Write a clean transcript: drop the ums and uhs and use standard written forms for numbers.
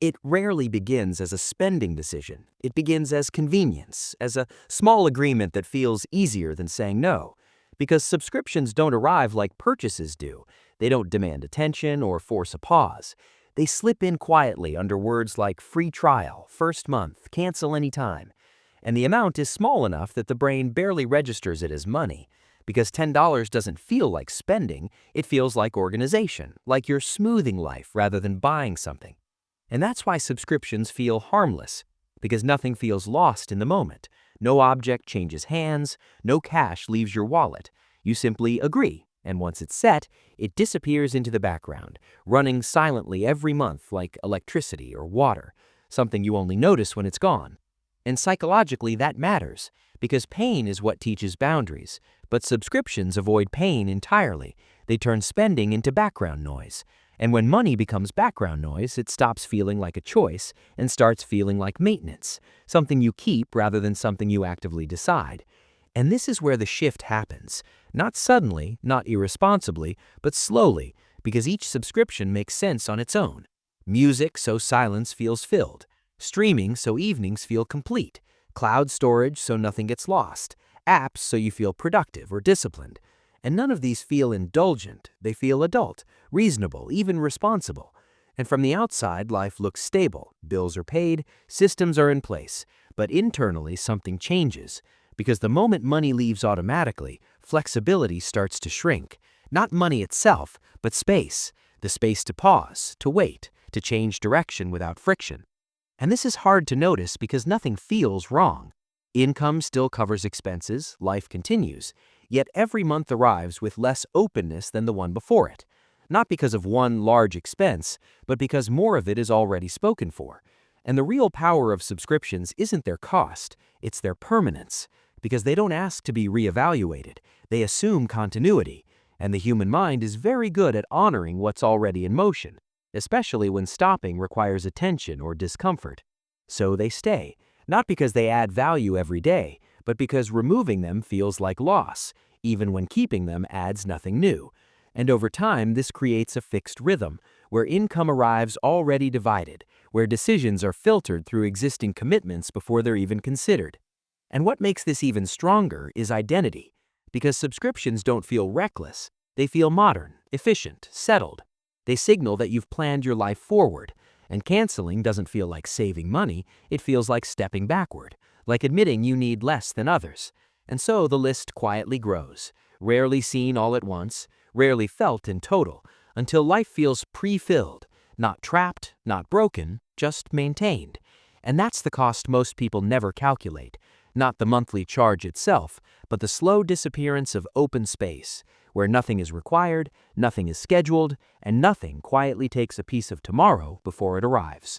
It rarely begins as a spending decision. It begins as convenience, as a small agreement that feels easier than saying no. Because subscriptions don't arrive like purchases do. They don't demand attention or force a pause. They slip in quietly under words like free trial, first month, cancel anytime. And the amount is small enough that the brain barely registers it as money. Because $10 doesn't feel like spending, it feels like organization, like you're smoothing life rather than buying something. And that's why subscriptions feel harmless, because nothing feels lost in the moment. No object changes hands, no cash leaves your wallet. You simply agree, and once it's set, it disappears into the background, running silently every month like electricity or water, something you only notice when it's gone. And psychologically, that matters, because pain is what teaches boundaries, but subscriptions avoid pain entirely. They turn spending into background noise. And when money becomes background noise, it stops feeling like a choice and starts feeling like maintenance, something you keep rather than something you actively decide. And this is where the shift happens. Not suddenly, not irresponsibly, but slowly, because each subscription makes sense on its own. Music, so silence feels filled. Streaming, so evenings feel complete. Cloud storage, so nothing gets lost. Apps, so you feel productive or disciplined. And none of these feel indulgent. They feel adult, reasonable, even responsible. And from the outside, life looks stable. Bills are paid, systems are in place. But internally, something changes. Because the moment money leaves automatically, flexibility starts to shrink. Not money itself, but space. The space to pause, to wait, to change direction without friction. And this is hard to notice because nothing feels wrong. Income still covers expenses, life continues, yet every month arrives with less openness than the one before it. Not because of one large expense, but because more of it is already spoken for. And the real power of subscriptions isn't their cost, it's their permanence. Because they don't ask to be reevaluated, they assume continuity. And the human mind is very good at honoring what's already in motion, especially when stopping requires attention or discomfort. So they stay, not because they add value every day, but because removing them feels like loss, even when keeping them adds nothing new. And over time, this creates a fixed rhythm, where income arrives already divided, where decisions are filtered through existing commitments before they're even considered. And what makes this even stronger is identity, because subscriptions don't feel reckless, they feel modern, efficient, settled. They signal that you've planned your life forward, and canceling doesn't feel like saving money, it feels like stepping backward, like admitting you need less than others. And so the list quietly grows, rarely seen all at once, rarely felt in total, until life feels pre-filled, not trapped, not broken, just maintained. And that's the cost most people never calculate, not the monthly charge itself, but the slow disappearance of open space, where nothing is required, nothing is scheduled, and nothing quietly takes a piece of tomorrow before it arrives.